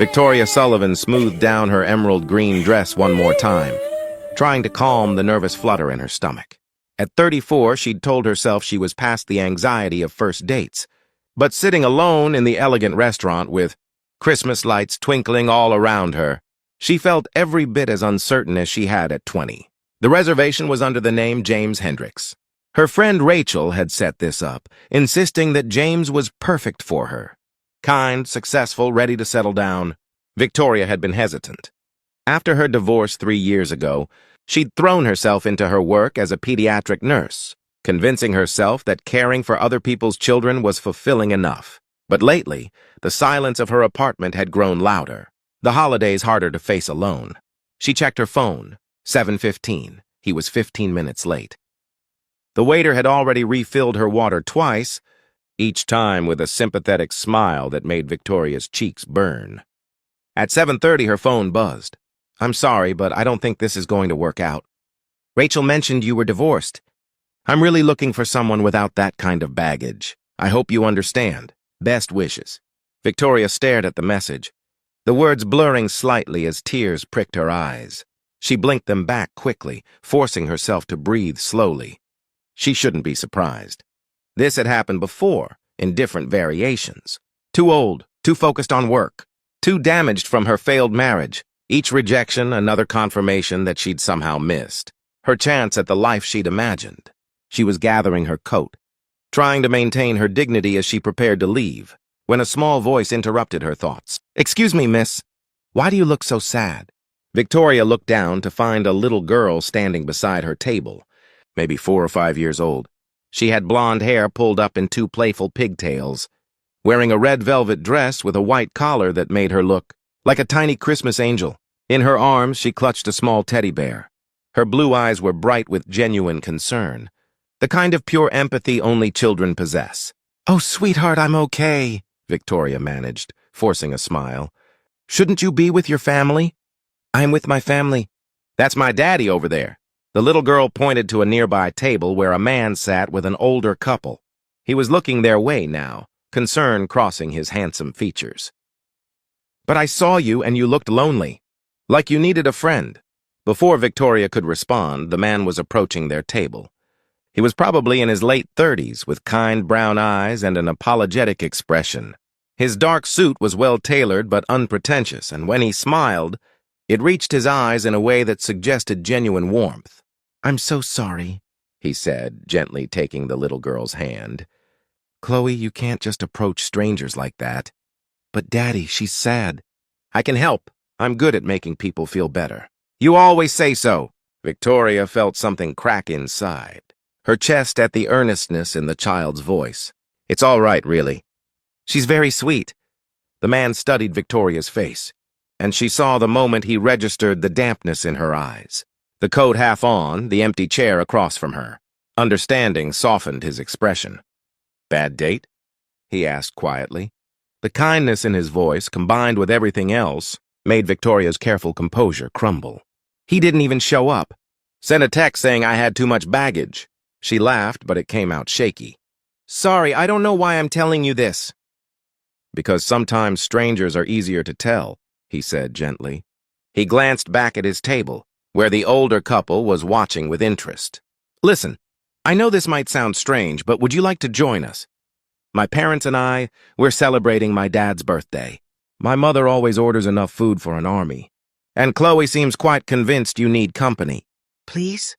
Victoria Sullivan smoothed down her emerald green dress one more time, trying to calm the nervous flutter in her stomach. At 34, she'd told herself she was past the anxiety of first dates, but sitting alone in the elegant restaurant with Christmas lights twinkling all around her, she felt every bit as uncertain as she had at 20. The reservation was under the name James Hendricks. Her friend Rachel had set this up, insisting that James was perfect for her. Kind, successful, ready to settle down. Victoria had been hesitant. After her divorce 3 years ago, she'd thrown herself into her work as a pediatric nurse, convincing herself that caring for other people's children was fulfilling enough. But lately, the silence of her apartment had grown louder, the holidays harder to face alone. She checked her phone. 7:15. He was 15 minutes late. The waiter had already refilled her water twice, each time with a sympathetic smile that made Victoria's cheeks burn. At 7:30, her phone buzzed. "I'm sorry, but I don't think this is going to work out. Rachel mentioned you were divorced. I'm really looking for someone without that kind of baggage. I hope you understand. Best wishes." Victoria stared at the message, the words blurring slightly as tears pricked her eyes. She blinked them back quickly, forcing herself to breathe slowly. She shouldn't be surprised. This had happened before, in different variations. Too old, too focused on work, too damaged from her failed marriage. Each rejection, another confirmation that she'd somehow missed. Her chance at the life she'd imagined. She was gathering her coat, trying to maintain her dignity as she prepared to leave, when a small voice interrupted her thoughts. "Excuse me, miss. Why do you look so sad?" Victoria looked down to find a little girl standing beside her table, maybe 4 or 5 years old. She had blonde hair pulled up in 2 playful pigtails, wearing a red velvet dress with a white collar that made her look like a tiny Christmas angel. In her arms, she clutched a small teddy bear. Her blue eyes were bright with genuine concern, the kind of pure empathy only children possess. "Oh, sweetheart, I'm okay," Victoria managed, forcing a smile. "Shouldn't you be with your family?" "I'm with my family." "That's my daddy over there." The little girl pointed to a nearby table where a man sat with an older couple. He was looking their way now, concern crossing his handsome features. "But I saw you and you looked lonely, like you needed a friend." Before Victoria could respond, the man was approaching their table. He was probably in his late 30s, with kind brown eyes and an apologetic expression. His dark suit was well-tailored but unpretentious, and when he smiled, it reached his eyes in a way that suggested genuine warmth. "I'm so sorry," he said, gently taking the little girl's hand. "Chloe, you can't just approach strangers like that." "But Daddy, she's sad." "I can help. I'm good at making people feel better." "You always say so." Victoria felt something crack inside, her chest at the earnestness in the child's voice. "It's all right, really." "She's very sweet." The man studied Victoria's face, and she saw the moment he registered the dampness in her eyes. The coat half on, the empty chair across from her. Understanding softened his expression. "Bad date?" he asked quietly. The kindness in his voice, combined with everything else, made Victoria's careful composure crumble. "He didn't even show up. Sent a text saying I had too much baggage." She laughed, but it came out shaky. "Sorry, I don't know why I'm telling you this." "Because sometimes strangers are easier to tell," he said gently. He glanced back at his table, where the older couple was watching with interest. "Listen, I know this might sound strange, but would you like to join us? My parents and we're celebrating my dad's birthday. My mother always orders enough food for an army. And Chloe seems quite convinced you need company." "Please?"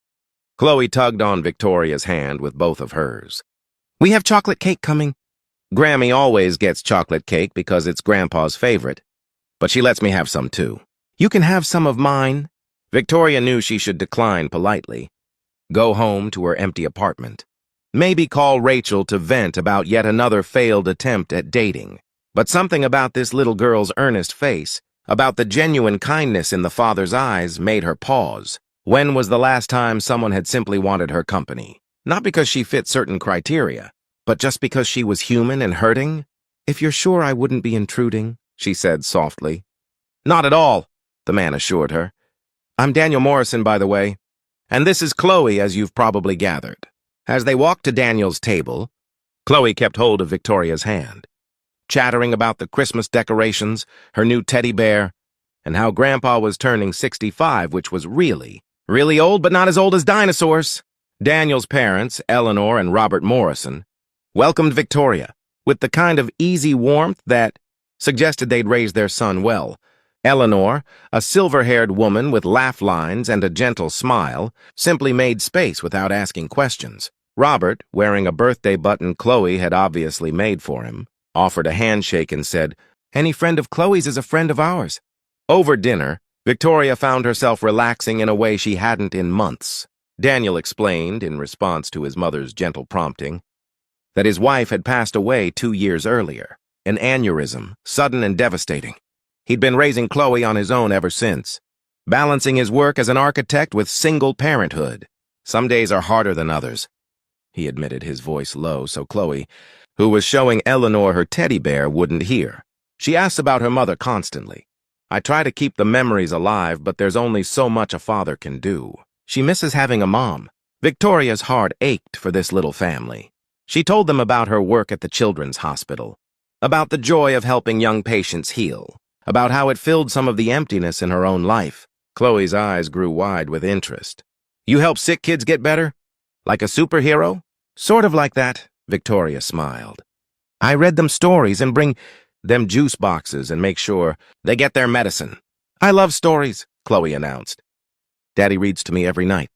Chloe tugged on Victoria's hand with both of hers. "We have chocolate cake coming." Grammy always gets chocolate cake because it's Grandpa's favorite, but she lets me have some too. "You can have some of mine." Victoria knew she should decline politely. Go home to her empty apartment. Maybe call Rachel to vent about yet another failed attempt at dating. But something about this little girl's earnest face, about the genuine kindness in the father's eyes, made her pause. When was the last time someone had simply wanted her company? Not because she fit certain criteria, but just because she was human and hurting? "If you're sure I wouldn't be intruding," she said softly. "Not at all," the man assured her. "I'm Daniel Morrison, by the way. And this is Chloe, as you've probably gathered." As they walked to Daniel's table, Chloe kept hold of Victoria's hand. chattering about the Christmas decorations, her new teddy bear, and how Grandpa was turning 65, which was really old, but not as old as dinosaurs. Daniel's parents, Eleanor and Robert Morrison, welcomed Victoria with the kind of easy warmth that suggested they'd raise their son well. Eleanor, a silver-haired woman with laugh lines and a gentle smile, simply made space without asking questions. Robert, wearing a birthday button Chloe had obviously made for him, offered a handshake and said, "Any friend of Chloe's is a friend of ours." Over dinner, Victoria found herself relaxing in a way she hadn't in months. Daniel explained, in response to his mother's gentle prompting, that his wife had passed away 2 years earlier, an aneurysm, sudden and devastating. He'd been raising Chloe on his own ever since, balancing his work as an architect with single parenthood. "Some days are harder than others," he admitted, his voice low so Chloe, who was showing Eleanor her teddy bear, wouldn't hear. She asks about her mother constantly. "I try to keep the memories alive, but there's only so much a father can do." She misses having a mom. Victoria's heart ached for this little family. She told them about her work at the children's hospital, about the joy of helping young patients heal, about how it filled some of the emptiness in her own life. Chloe's eyes grew wide with interest. "You help sick kids get better? Like a superhero?" "Sort of like that," Victoria smiled. "I read them stories and bring them juice boxes and make sure they get their medicine." "I love stories," Chloe announced. "Daddy reads to me every night,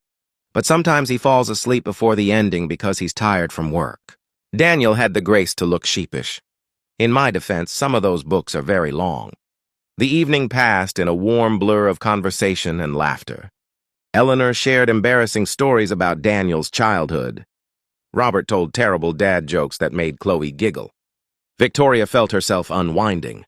but sometimes he falls asleep before the ending because he's tired from work." Daniel had the grace to look sheepish. "In my defense, some of those books are very long." The evening passed in a warm blur of conversation and laughter. Eleanor shared embarrassing stories about Daniel's childhood. Robert told terrible dad jokes that made Chloe giggle. Victoria felt herself unwinding,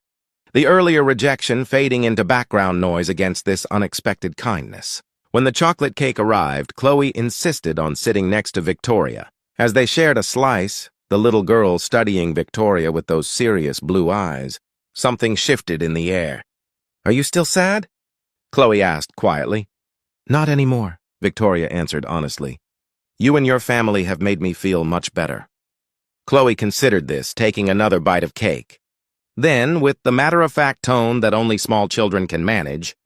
the earlier rejection fading into background noise against this unexpected kindness. When the chocolate cake arrived, Chloe insisted on sitting next to Victoria. As they shared a slice, the little girl studying Victoria with those serious blue eyes, something shifted in the air. "Are you still sad?" Chloe asked quietly. "Not anymore," Victoria answered honestly. "You and your family have made me feel much better." Chloe considered this, taking another bite of cake. Then, with the matter-of-fact tone that only small children can manage,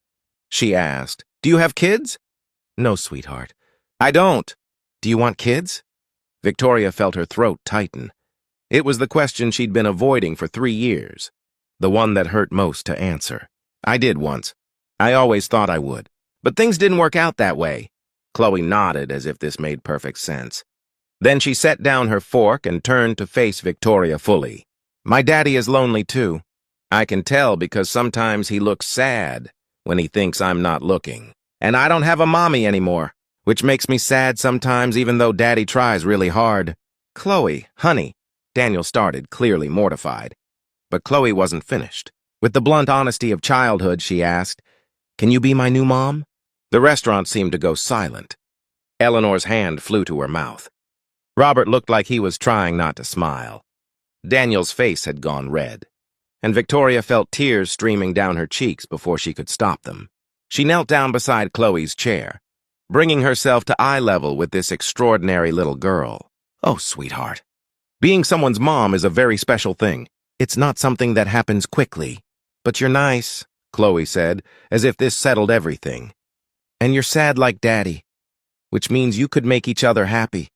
she asked, "Do you have kids?" "No, sweetheart." "I don't." "Do you want kids?" Victoria felt her throat tighten. It was the question she'd been avoiding for 3 years, the one that hurt most to answer. "I did once. I always thought I would. But things didn't work out that way." Chloe nodded as if this made perfect sense. Then she set down her fork and turned to face Victoria fully. "My daddy is lonely too. I can tell because sometimes he looks sad when he thinks I'm not looking. And I don't have a mommy anymore, which makes me sad sometimes even though Daddy tries really hard." "Chloe, honey," Daniel started, clearly mortified. But Chloe wasn't finished. With the blunt honesty of childhood, she asked, "Can you be my new mom?" The restaurant seemed to go silent. Eleanor's hand flew to her mouth. Robert looked like he was trying not to smile. Daniel's face had gone red, and Victoria felt tears streaming down her cheeks before she could stop them. She knelt down beside Chloe's chair, bringing herself to eye level with this extraordinary little girl. "Oh, sweetheart. Being someone's mom is a very special thing. It's not something that happens quickly. But you're nice," Chloe said, as if this settled everything. "And you're sad like Daddy, which means you could make each other happy.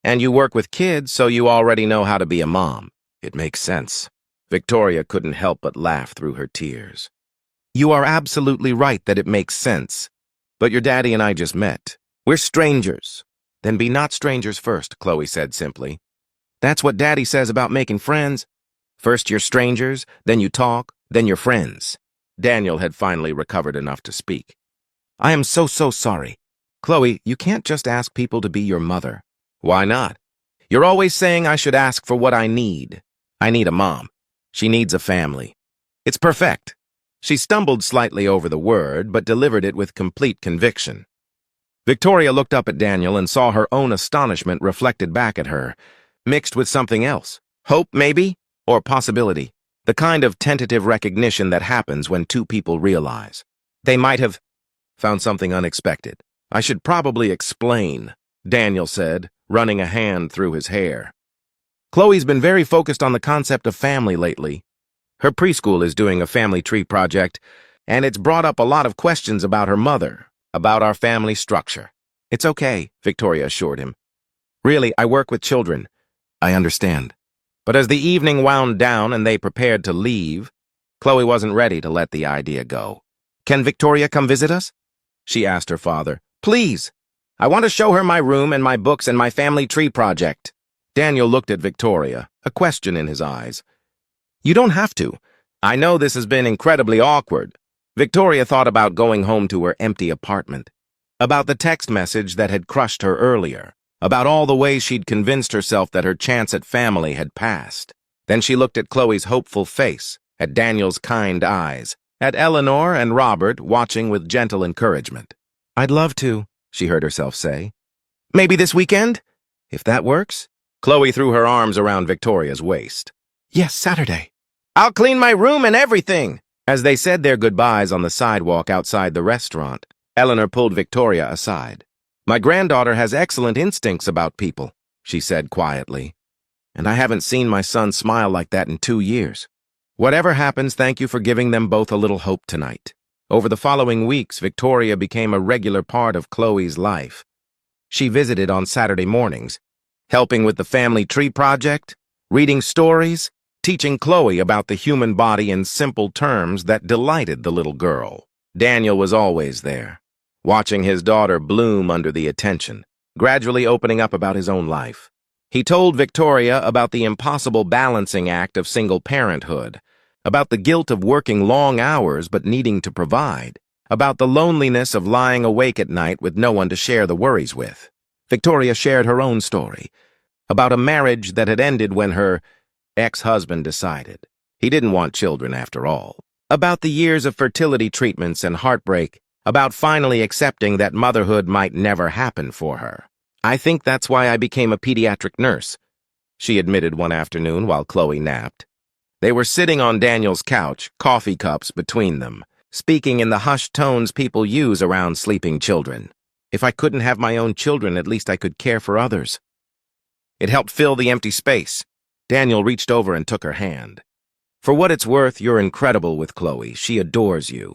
And you work with kids, so you already know how to be a mom." "It makes sense." Victoria couldn't help but laugh through her tears. "You are absolutely right that it makes sense. But your daddy and I just met. We're strangers." "Then be not strangers first," Chloe said simply. "That's what Daddy says about making friends. First you're strangers, then you talk, then you're friends." Daniel had finally recovered enough to speak. "I am so sorry. Chloe, you can't just ask people to be your mother." "Why not? You're always saying I should ask for what I need. I need a mom. She needs a family. It's perfect." She stumbled slightly over the word, but delivered it with complete conviction. Victoria looked up at Daniel and saw her own astonishment reflected back at her, mixed with something else. Hope, maybe? Or possibility. The kind of tentative recognition that happens when two people realize they might have found something unexpected. "I should probably explain," Daniel said, running a hand through his hair. Chloe's been very focused on the concept of family lately. Her preschool is doing a family tree project, and it's brought up a lot of questions about her mother, about our family structure. It's okay, Victoria assured him. Really, I work with children. I understand. But as the evening wound down and they prepared to leave, Chloe wasn't ready to let the idea go. Can Victoria come visit us? She asked her father. Please. I want to show her my room and my books and my family tree project. Daniel looked at Victoria, a question in his eyes. You don't have to. I know this has been incredibly awkward. Victoria thought about going home to her empty apartment, about the text message that had crushed her earlier, about all the ways she'd convinced herself that her chance at family had passed. Then she looked at Chloe's hopeful face, at Daniel's kind eyes, at Eleanor and Robert watching with gentle encouragement. I'd love to, she heard herself say. Maybe this weekend? If that works? Chloe threw her arms around Victoria's waist. Yes, Saturday. I'll clean my room and everything. As they said their goodbyes on the sidewalk outside the restaurant, Eleanor pulled Victoria aside. My granddaughter has excellent instincts about people, she said quietly. And I haven't seen my son smile like that in 2 years. Whatever happens, thank you for giving them both a little hope tonight. Over the following weeks, Victoria became a regular part of Chloe's life. She visited on Saturday mornings, helping with the family tree project, reading stories, teaching Chloe about the human body in simple terms that delighted the little girl. Daniel was always there, watching his daughter bloom under the attention, gradually opening up about his own life. He told Victoria about the impossible balancing act of single parenthood, about the guilt of working long hours but needing to provide, about the loneliness of lying awake at night with no one to share the worries with. Victoria shared her own story, about a marriage that had ended when her ex-husband decided he didn't want children after all, about the years of fertility treatments and heartbreak, about finally accepting that motherhood might never happen for her. I think that's why I became a pediatric nurse, she admitted one afternoon while Chloe napped. They were sitting on Daniel's couch, coffee cups between them, speaking in the hushed tones people use around sleeping children. If I couldn't have my own children, at least I could care for others. It helped fill the empty space. Daniel reached over and took her hand. For what it's worth, you're incredible with Chloe. She adores you.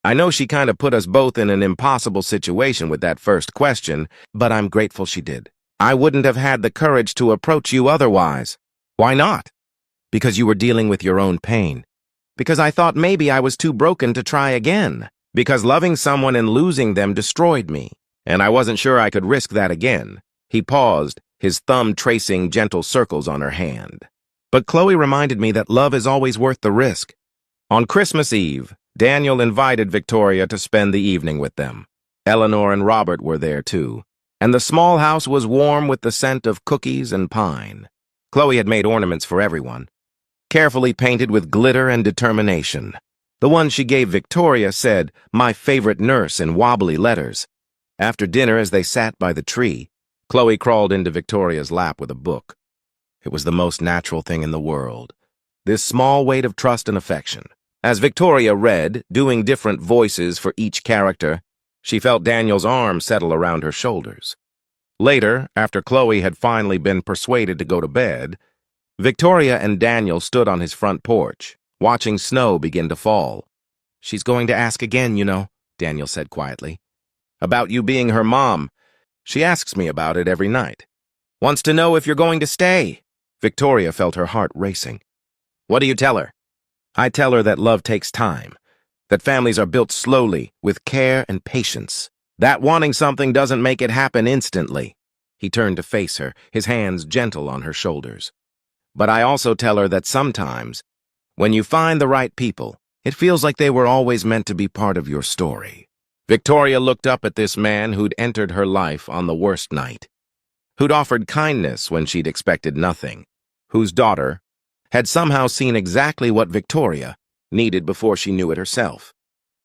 I know she kind of put us both in an impossible situation with that first question, but I'm grateful she did. I wouldn't have had the courage to approach you otherwise. Why not? Because you were dealing with your own pain. Because I thought maybe I was too broken to try again. Because loving someone and losing them destroyed me. And I wasn't sure I could risk that again. He paused, his thumb tracing gentle circles on her hand. But Chloe reminded me that love is always worth the risk. On Christmas Eve, Daniel invited Victoria to spend the evening with them. Eleanor and Robert were there too, and the small house was warm with the scent of cookies and pine. Chloe had made ornaments for everyone, carefully painted with glitter and determination. The one she gave Victoria said, "My favorite nurse," in wobbly letters. After dinner, as they sat by the tree, Chloe crawled into Victoria's lap with a book. It was the most natural thing in the world, this small weight of trust and affection. As Victoria read, doing different voices for each character, she felt Daniel's arm settle around her shoulders. Later, after Chloe had finally been persuaded to go to bed, Victoria and Daniel stood on his front porch, watching snow begin to fall. She's going to ask again, you know, Daniel said quietly. About you being her mom. She asks me about it every night. Wants to know if you're going to stay. Victoria felt her heart racing. What do you tell her? I tell her that love takes time, that families are built slowly, with care and patience, that wanting something doesn't make it happen instantly. He turned to face her, his hands gentle on her shoulders. But I also tell her that sometimes, when you find the right people, it feels like they were always meant to be part of your story. Victoria looked up at this man who'd entered her life on the worst night, who'd offered kindness when she'd expected nothing, whose daughter had somehow seen exactly what Victoria needed before she knew it herself.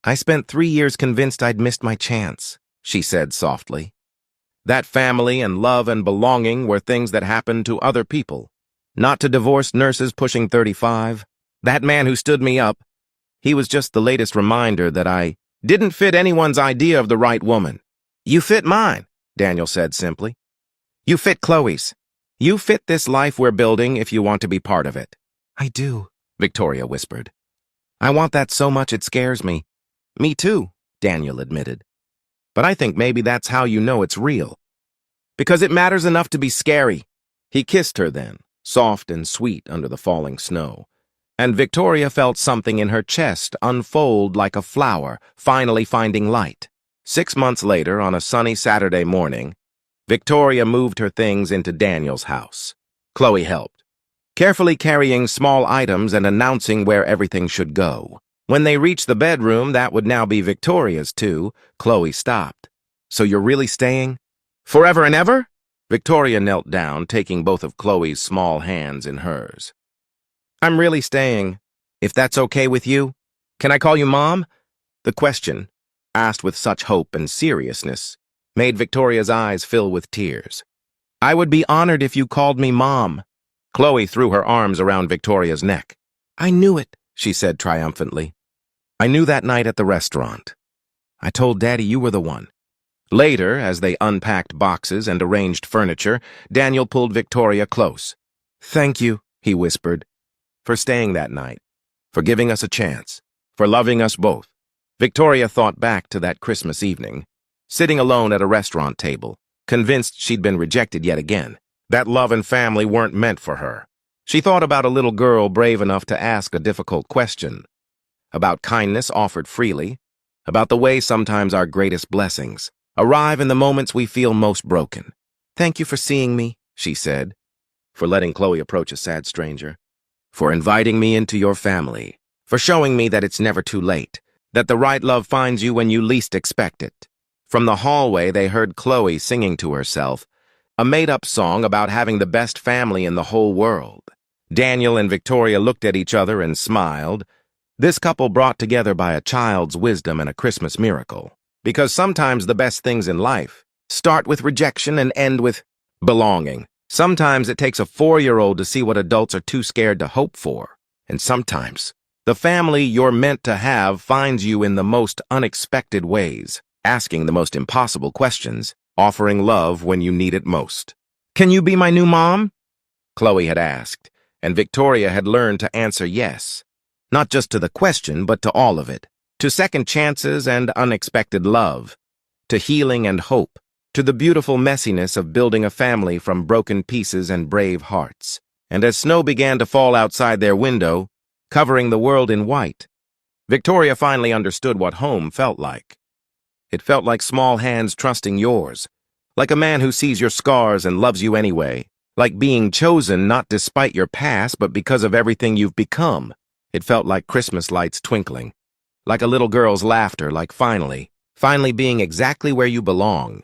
I spent 3 years convinced I'd missed my chance, she said softly. That family and love and belonging were things that happened to other people, not to divorced nurses pushing 35. That man who stood me up, he was just the latest reminder that I didn't fit anyone's idea of the right woman. You fit mine, Daniel said simply. You fit Chloe's. You fit this life we're building if you want to be part of it. I do, Victoria whispered. I want that so much it scares me. Me too, Daniel admitted. But I think maybe that's how you know it's real. Because it matters enough to be scary. He kissed her then, soft and sweet under the falling snow. And Victoria felt something in her chest unfold like a flower, finally finding light. 6 months later, on a sunny Saturday morning, Victoria moved her things into Daniel's house. Chloe helped, carefully carrying small items and announcing where everything should go. When they reached the bedroom that would now be Victoria's too, Chloe stopped. So you're really staying? Forever and ever? Victoria knelt down, taking both of Chloe's small hands in hers. I'm really staying, if that's okay with you. Can I call you Mom? The question, asked with such hope and seriousness, made Victoria's eyes fill with tears. I would be honored if you called me Mom. Chloe threw her arms around Victoria's neck. I knew it, she said triumphantly. I knew that night at the restaurant. I told Daddy you were the one. Later, as they unpacked boxes and arranged furniture, Daniel pulled Victoria close. Thank you, he whispered, for staying that night, for giving us a chance, for loving us both. Victoria thought back to that Christmas evening, sitting alone at a restaurant table, convinced she'd been rejected yet again, that love and family weren't meant for her. She thought about a little girl brave enough to ask a difficult question, about kindness offered freely, about the way sometimes our greatest blessings arrive in the moments we feel most broken. Thank you for seeing me, she said, for letting Chloe approach a sad stranger, for inviting me into your family, for showing me that it's never too late, that the right love finds you when you least expect it. From the hallway, they heard Chloe singing to herself, a made-up song about having the best family in the whole world. Daniel and Victoria looked at each other and smiled, this couple brought together by a child's wisdom and a Christmas miracle. Because sometimes the best things in life start with rejection and end with belonging. Sometimes it takes a 4-year-old to see what adults are too scared to hope for. And sometimes the family you're meant to have finds you in the most unexpected ways, asking the most impossible questions, offering love when you need it most. Can you be my new mom? Chloe had asked, and Victoria had learned to answer yes. Not just to the question, but to all of it. To second chances and unexpected love, to healing and hope, to the beautiful messiness of building a family from broken pieces and brave hearts. And as snow began to fall outside their window, covering the world in white, Victoria finally understood what home felt like. It felt like small hands trusting yours, like a man who sees your scars and loves you anyway, like being chosen not despite your past but because of everything you've become. It felt like Christmas lights twinkling, like a little girl's laughter, like finally being exactly where you belong.